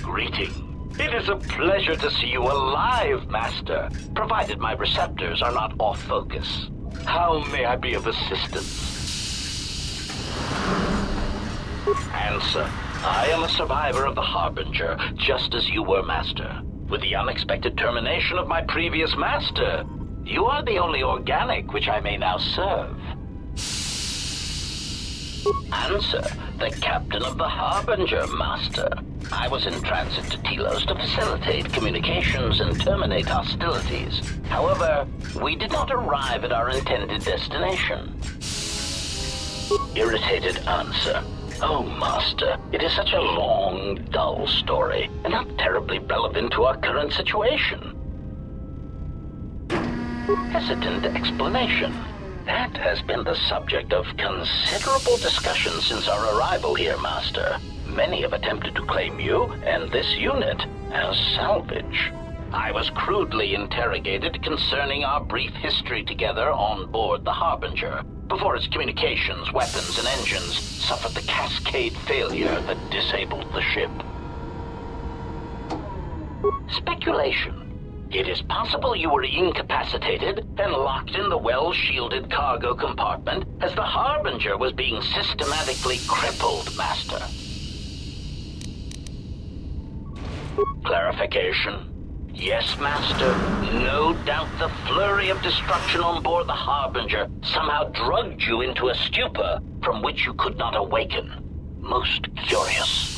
greeting. It is a pleasure to see you alive, Master, provided my receptors are not off focus. How may I be of assistance? Answer. I am a survivor of the Harbinger, just as you were, Master. With the unexpected termination of my previous Master, you are the only organic which I may now serve. Answer. The captain of the Harbinger, Master. I was in transit to Telos to facilitate communications and terminate hostilities. However, we did not arrive at our intended destination. Irritated answer. Oh, Master, it is such a long, dull story, and not terribly relevant to our current situation. Hesitant explanation. That has been the subject of considerable discussion since our arrival here, Master. Many have attempted to claim you and this unit as salvage. I was crudely interrogated concerning our brief history together on board the Harbinger, before its communications, weapons, and engines suffered the cascade failure that disabled the ship. Speculation. It is possible you were incapacitated and locked in the well-shielded cargo compartment as the Harbinger was being systematically crippled, Master. Clarification. Yes, Master. No doubt the flurry of destruction on board the Harbinger somehow drugged you into a stupor from which you could not awaken. Most curious.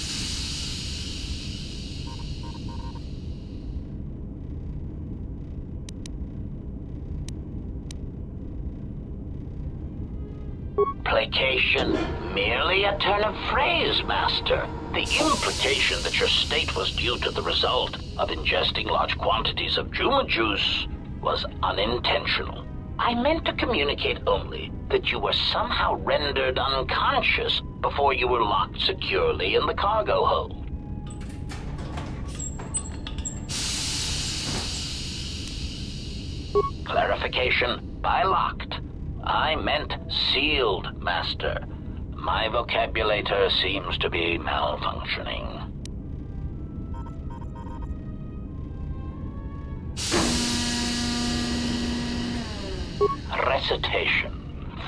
Placation, merely a turn of phrase, Master. The implication that your state was due to the result of ingesting large quantities of Juma juice was unintentional. I meant to communicate only that you were somehow rendered unconscious before you were locked securely in the cargo hold. Clarification, by locked, I meant sealed, Master. My vocabulator seems to be malfunctioning. Recitation.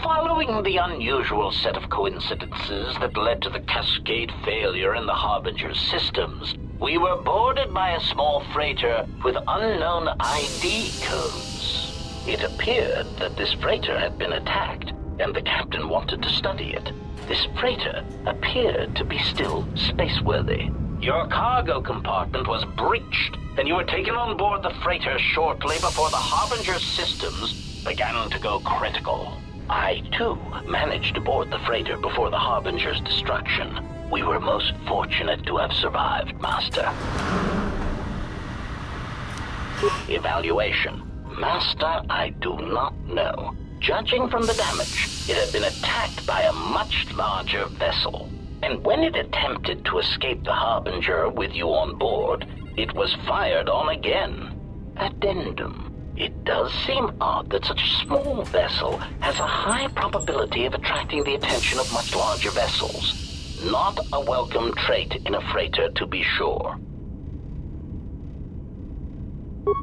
Following the unusual set of coincidences that led to the cascade failure in the Harbinger's systems, we were boarded by a small freighter with unknown ID codes. It appeared that this freighter had been attacked, and the captain wanted to study it. This freighter appeared to be still spaceworthy. Your cargo compartment was breached, and you were taken on board the freighter shortly before the Harbinger's systems began to go critical. I, too, managed to board the freighter before the Harbinger's destruction. We were most fortunate to have survived, Master. Evaluation. Master, I do not know. Judging from the damage, it had been attacked by a much larger vessel. And when it attempted to escape the Harbinger with you on board, it was fired on again. Addendum. It does seem odd that such a small vessel has a high probability of attracting the attention of much larger vessels. Not a welcome trait in a freighter, to be sure.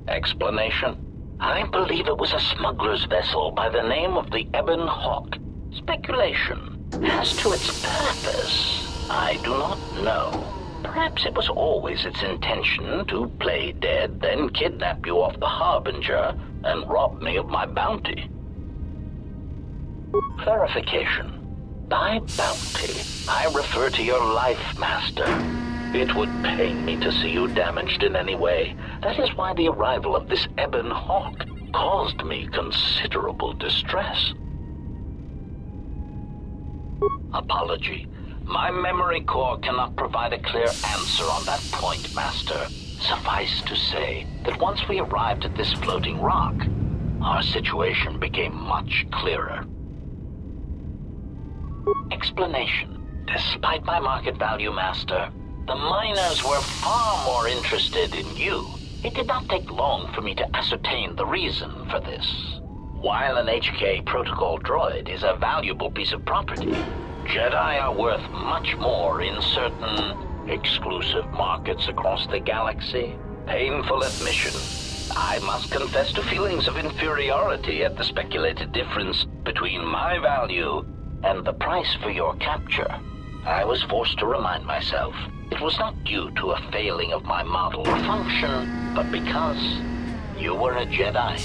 Explanation. I believe it was a smuggler's vessel by the name of the Ebon Hawk. Speculation. As to its purpose, I do not know. Perhaps it was always its intention to play dead, then kidnap you off the Harbinger and rob me of my bounty. Clarification. By bounty, I refer to your life, Master. It would pain me to see you damaged in any way. That is why the arrival of this Ebon Hawk caused me considerable distress. Apology. My memory core cannot provide a clear answer on that point, Master. Suffice to say that once we arrived at this floating rock, our situation became much clearer. Explanation. Despite my market value, Master, the miners were far more interested in you. It did not take long for me to ascertain the reason for this. While an HK protocol droid is a valuable piece of property, Jedi are worth much more in certain Exclusive markets across the galaxy. Painful admission. I must confess to feelings of inferiority at the speculated difference between my value and the price for your capture. I was forced to remind myself it was not due to a failing of my model or function, but because you were a Jedi.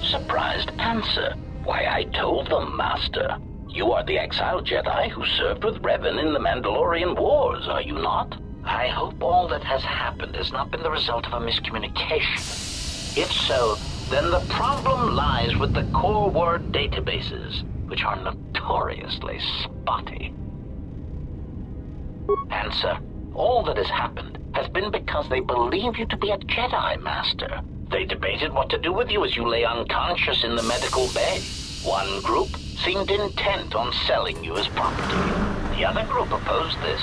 Surprised answer. Why, I told them, Master. You are the exiled Jedi who served with Revan in the Mandalorian Wars, are you not? I hope all that has happened has not been the result of a miscommunication. If so, then the problem lies with the core word databases, which are notoriously spotty. Answer. All that has happened has been because they believe you to be a Jedi, Master. They debated what to do with you as you lay unconscious in the medical bay. One group seemed intent on selling you as property. The other group opposed this.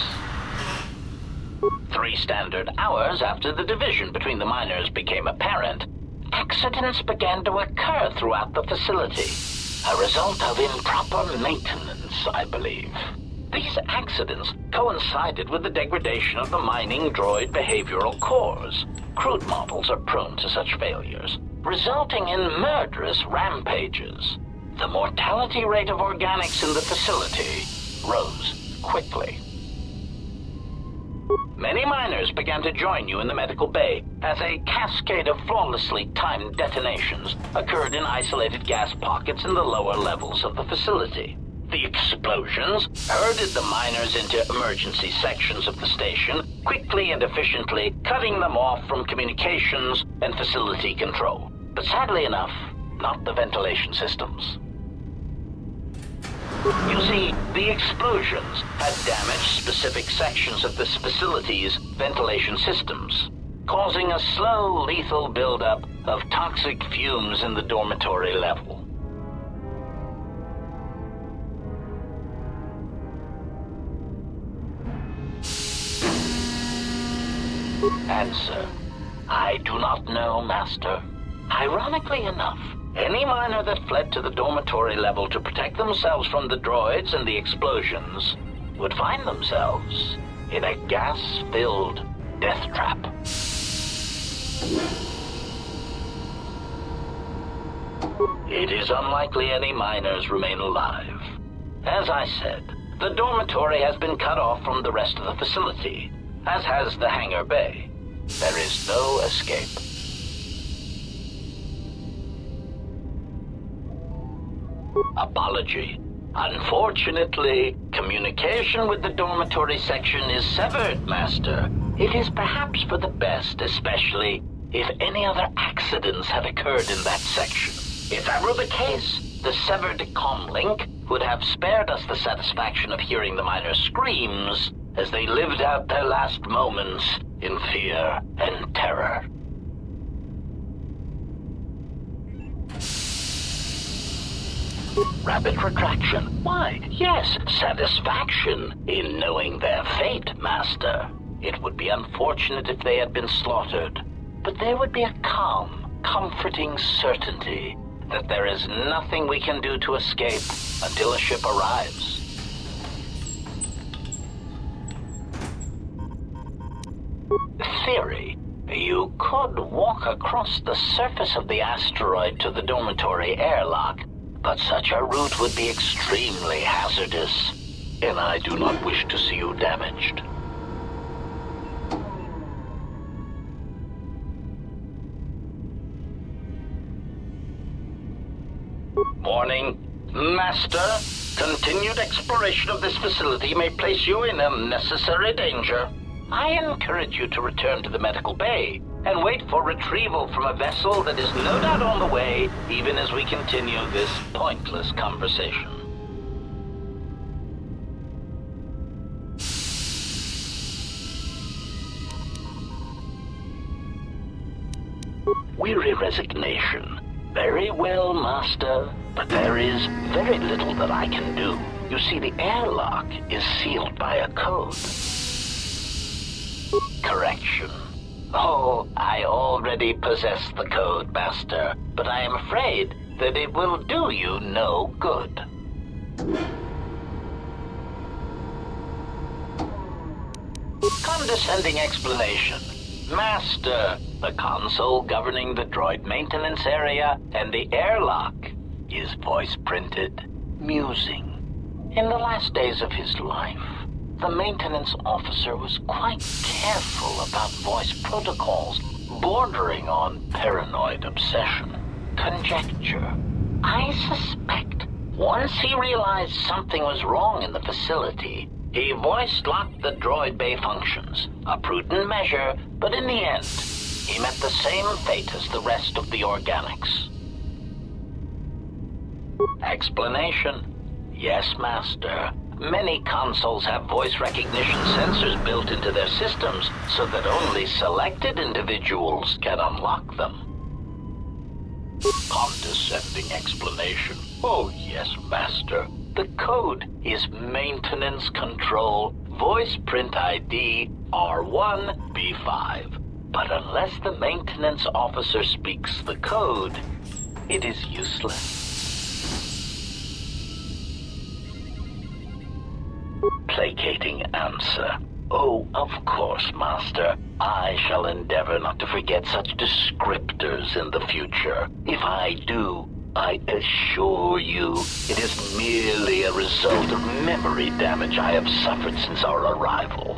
3 standard hours after the division between the miners became apparent, accidents began to occur throughout the facility. A result of improper maintenance, I believe. These accidents coincided with the degradation of the mining droid behavioral cores. Crude models are prone to such failures, resulting in murderous rampages. The mortality rate of organics in the facility rose quickly. Many miners began to join you in the medical bay as a cascade of flawlessly timed detonations occurred in isolated gas pockets in the lower levels of the facility. The explosions herded the miners into emergency sections of the station, quickly and efficiently cutting them off from communications and facility control. But sadly enough, not the ventilation systems. You see, the explosions had damaged specific sections of this facility's ventilation systems, causing a slow, lethal buildup of toxic fumes in the dormitory level. Answer. I do not know, Master. Ironically enough, any miner that fled to the dormitory level to protect themselves from the droids and the explosions would find themselves in a gas-filled death trap. It is unlikely any miners remain alive. As I said, the dormitory has been cut off from the rest of the facility, as has the hangar bay. There is no escape. Apology. Unfortunately, communication with the dormitory section is severed, Master. It is perhaps for the best, especially if any other accidents had occurred in that section. If that were the case, the severed comm link would have spared us the satisfaction of hearing the miners' screams as they lived out their last moments in fear and terror. Rapid retraction. Why, yes, satisfaction in knowing their fate, Master. It would be unfortunate if they had been slaughtered, but there would be a calm, comforting certainty that there is nothing we can do to escape until a ship arrives. Theory. You could walk across the surface of the asteroid to the dormitory airlock, but such a route would be extremely hazardous, and I do not wish to see you damaged. Morning. Master, continued exploration of this facility may place you in unnecessary danger. I encourage you to return to the medical bay and wait for retrieval from a vessel that is no doubt on the way, even as we continue this pointless conversation. Weary resignation. Very well, Master, but there is very little that I can do. You see, the airlock is sealed by a code. Correction. Oh, I already possess the code, Master, but I am afraid that it will do you no good. condescending explanation. Master, the console governing the droid maintenance area and the airlock is voice printed. Musing. In the last days of his life, the maintenance officer was quite careful about voice protocols, bordering on paranoid obsession. Conjecture. I suspect once he realized something was wrong in the facility, he voice-locked the droid bay functions. A prudent measure, but in the end, he met the same fate as the rest of the organics. Explanation. Yes, Master. Many consoles have voice recognition sensors built into their systems so that only selected individuals can unlock them. Condescending explanation. Oh, yes, Master. The code is Maintenance Control Voice Print ID R1B5. But unless the maintenance officer speaks the code, it is useless. Placating answer. Oh, of course, Master. I shall endeavor not to forget such descriptors in the future. If I do, I assure you it is merely a result of memory damage I have suffered since our arrival.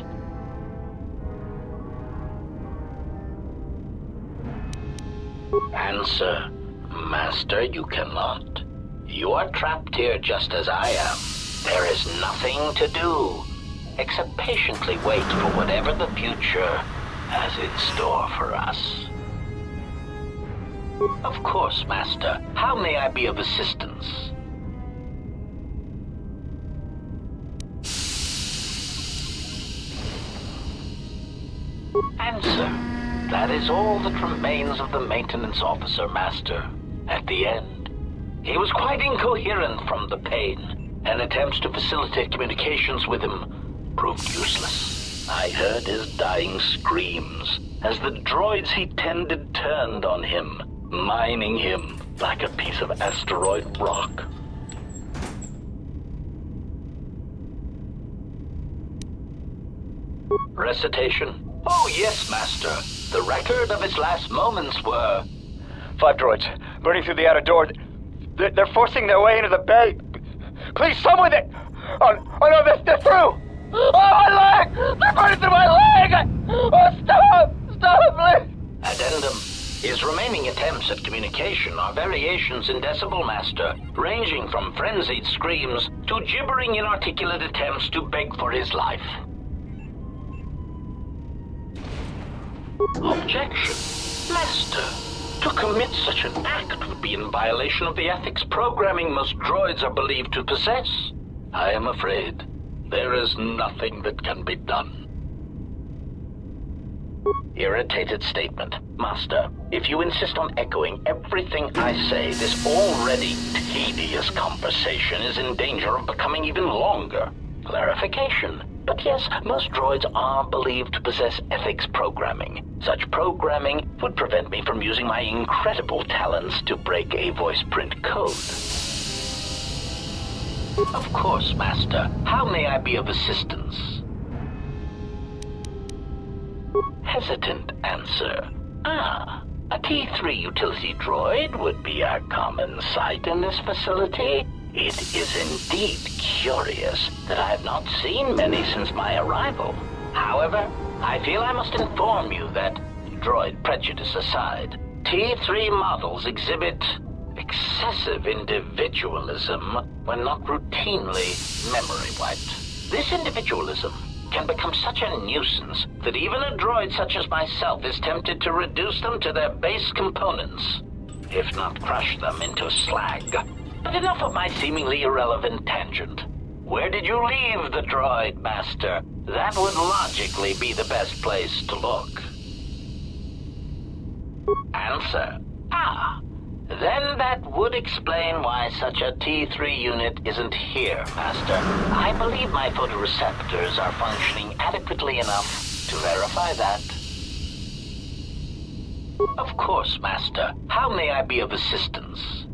Answer. Master, you cannot. You are trapped here just as I am. There is nothing to do, except patiently wait for whatever the future has in store for us. Of course, Master. How may I be of assistance? Answer. That is all that remains of the maintenance officer, Master. At the end, he was quite incoherent from the pain, and attempts to facilitate communications with him proved useless. I heard his dying screams as the droids he tended turned on him, mining him like a piece of asteroid rock. Recitation. Oh, yes, Master. The record of his last moments were... 5 droids, burning through the outer door. They're forcing their way into the bay. Please, someone that... Oh no, they're through! Oh, my leg! They're burning through my leg! Oh, stop! Stop, please! Addendum. His remaining attempts at communication are variations in decibel, Master, ranging from frenzied screams to gibbering inarticulate attempts to beg for his life. Objection. Master, to commit such an act would be in violation of the ethics programming most droids are believed to possess. I am afraid there is nothing that can be done. Irritated statement. Master, if you insist on echoing everything I say, this already tedious conversation is in danger of becoming even longer. Clarification. But yes, most droids are believed to possess ethics programming. Such programming would prevent me from using my incredible talents to break a voice print code. Of course, Master. How may I be of assistance? Hesitant answer. A T3 utility droid would be a common sight in this facility. It is indeed curious that I have not seen many since my arrival. However, I feel I must inform you that, droid prejudice aside, T3 models exhibit excessive individualism when not routinely memory wiped. This individualism can become such a nuisance that even a droid such as myself is tempted to reduce them to their base components, if not crush them into slag. But enough of my seemingly irrelevant tangent. Where did you leave the droid, Master? That would logically be the best place to look. Answer. Then that would explain why such a T3 unit isn't here, Master. I believe my photoreceptors are functioning adequately enough to verify that. Of course, Master. How may I be of assistance?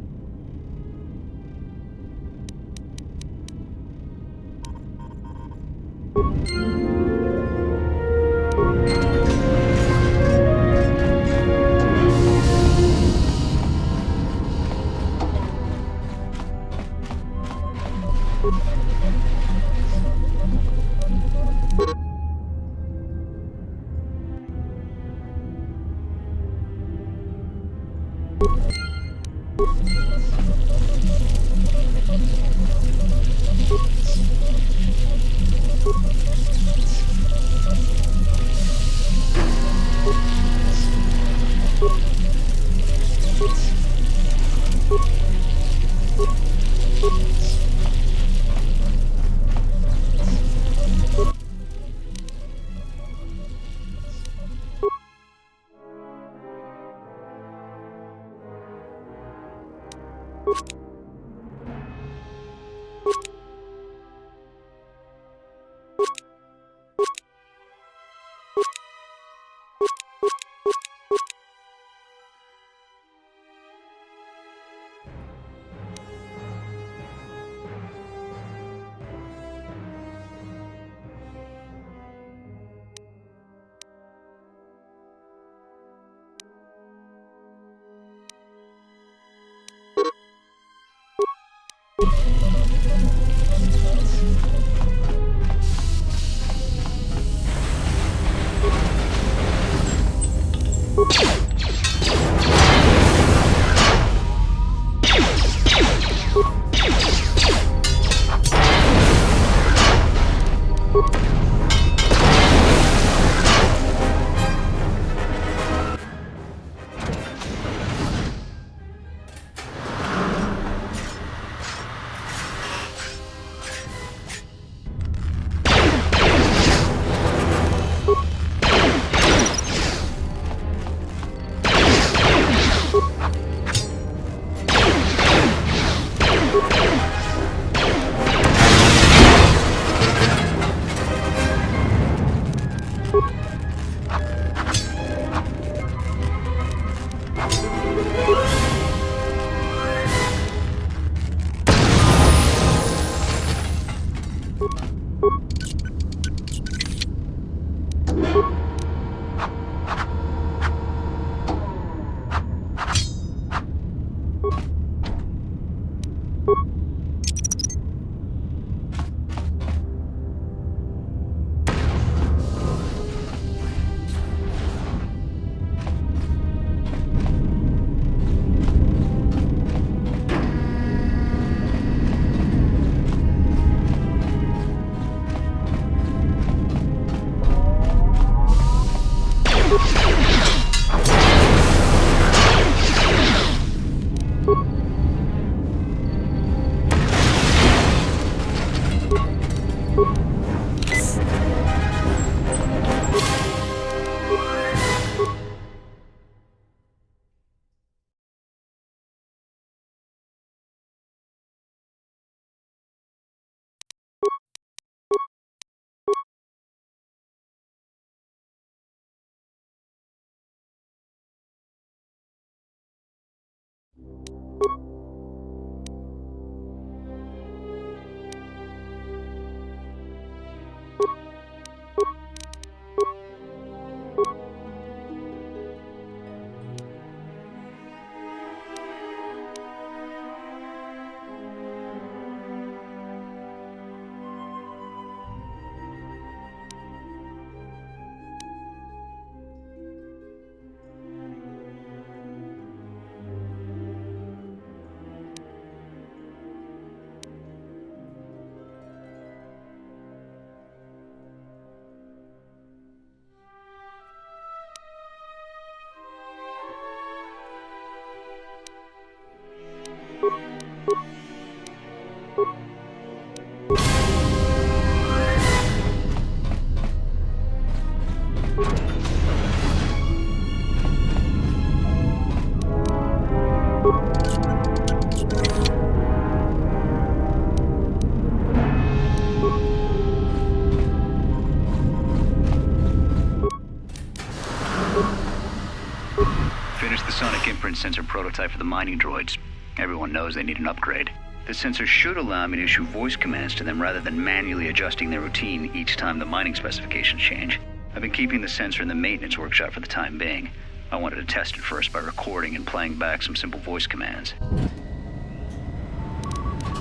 Sensor prototype for the mining droids. Everyone knows they need an upgrade. The sensor should allow me to issue voice commands to them rather than manually adjusting their routine each time the mining specifications change. I've been keeping the sensor in the maintenance workshop for the time being. I wanted to test it first by recording and playing back some simple voice commands.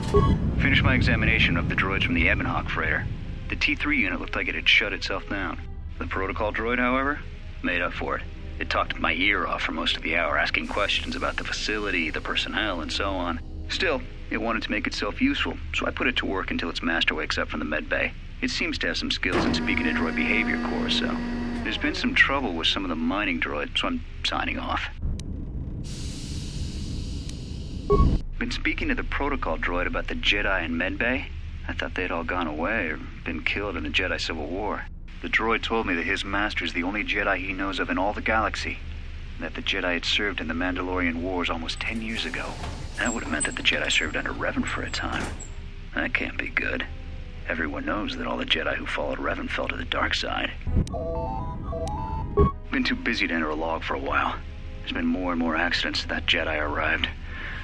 Finished my examination of the droids from the Ebonhawk freighter. The T3 unit looked like it had shut itself down. The protocol droid, however, made up for it. It talked my ear off for most of the hour, asking questions about the facility, the personnel, and so on. Still, it wanted to make itself useful, so I put it to work until its master wakes up from the med bay. It seems to have some skills in speaking to droid behavior core, so there's been some trouble with some of the mining droids, so I'm signing off. Been speaking to the protocol droid about the Jedi and med bay. I thought they'd all gone away or been killed in the Jedi Civil War. The droid told me that his master's the only Jedi he knows of in all the galaxy, and that the Jedi had served in the Mandalorian Wars almost 10 years ago. That would have meant that the Jedi served under Revan for a time. That can't be good. Everyone knows that all the Jedi who followed Revan fell to the dark side. Been too busy to enter a log for a while. There's been more and more accidents since that Jedi arrived.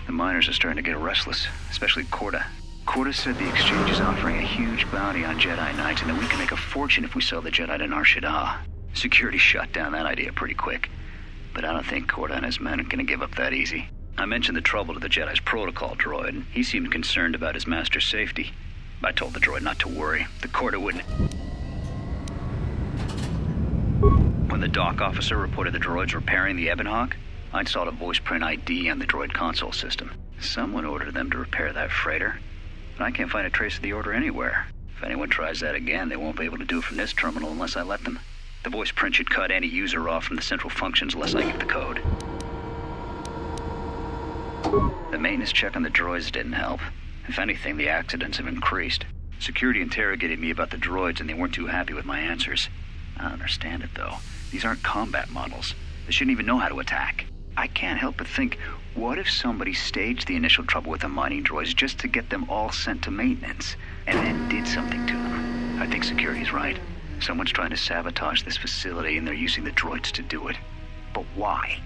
The miners are starting to get restless, especially Corda. Corda said the exchange is offering a huge bounty on Jedi Knights and that we can make a fortune if we sell the Jedi to Nar Shaddaa. Security shot down that idea pretty quick, but I don't think Corda and his men are going to give up that easy. I mentioned the trouble to the Jedi's protocol droid, and he seemed concerned about his master's safety. I told the droid not to worry. The Corda wouldn't. When the dock officer reported the droids repairing the Ebonhawk, I installed a voice print ID on the droid console system. Someone ordered them to repair that freighter, but I can't find a trace of the order anywhere. If anyone tries that again, they won't be able to do it from this terminal unless I let them. The voice print should cut any user off from the central functions unless I get the code. The maintenance check on the droids didn't help. If anything, the accidents have increased. Security interrogated me about the droids and they weren't too happy with my answers. I don't understand it, though. These aren't combat models. They shouldn't even know how to attack. I can't help but think, what if somebody staged the initial trouble with the mining droids just to get them all sent to maintenance, and then did something to them? I think security's right. Someone's trying to sabotage this facility and they're using the droids to do it. But why?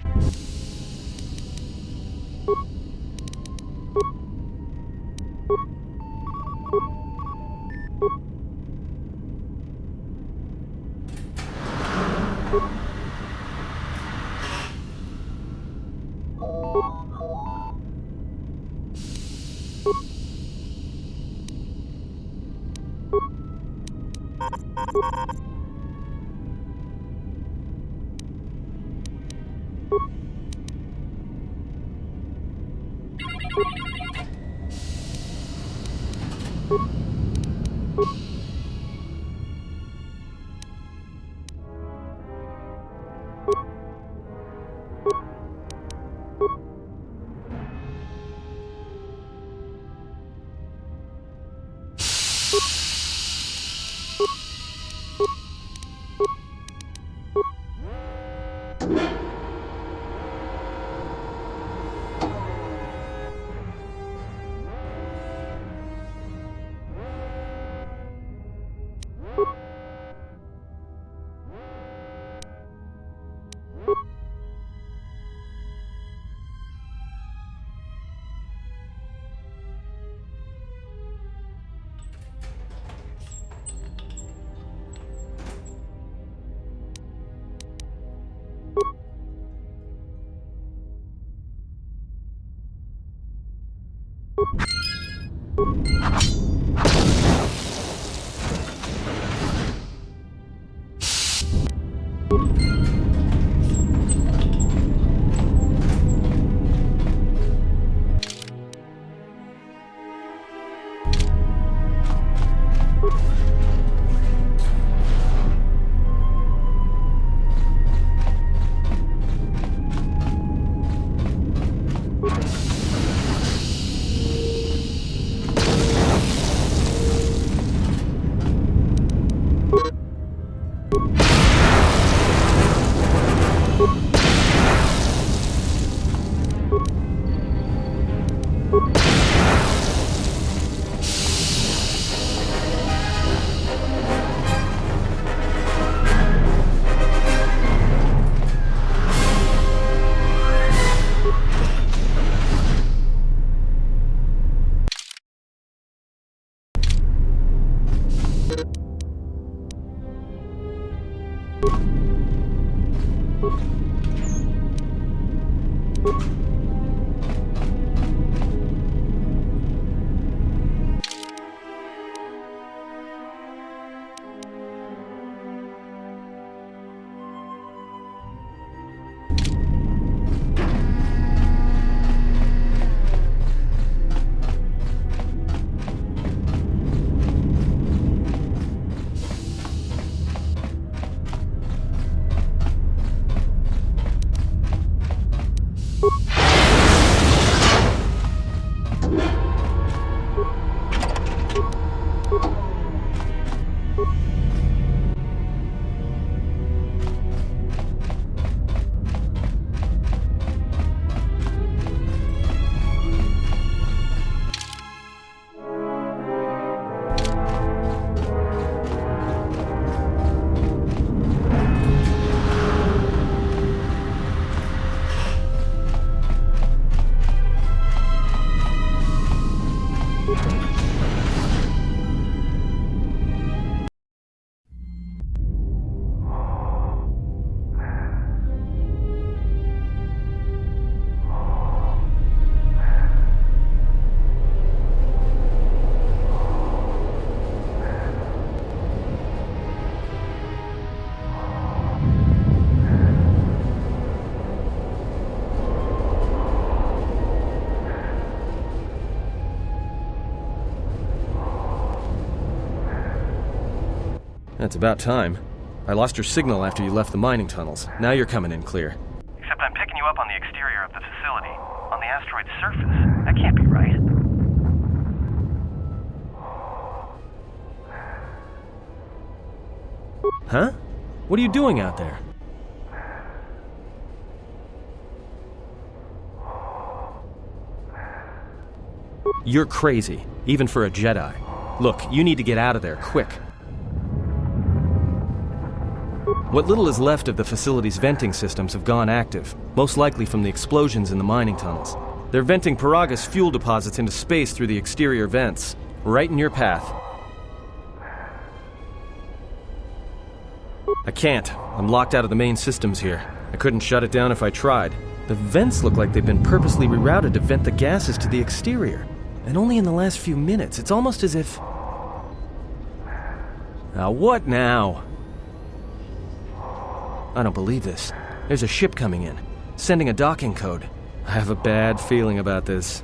That's about time. I lost your signal after you left the mining tunnels. Now you're coming in clear. Except I'm picking you up on the exterior of the facility, on the asteroid's surface. That can't be right. Huh? What are you doing out there? You're crazy, even for a Jedi. Look, you need to get out of there, quick. What little is left of the facility's venting systems have gone active, most likely from the explosions in the mining tunnels. They're venting Peragus fuel deposits into space through the exterior vents, right in your path. I can't. I'm locked out of the main systems here. I couldn't shut it down if I tried. The vents look like they've been purposely rerouted to vent the gases to the exterior. And only in the last few minutes. It's almost as if... Now, what now? I don't believe this. There's a ship coming in, sending a docking code. I have a bad feeling about this.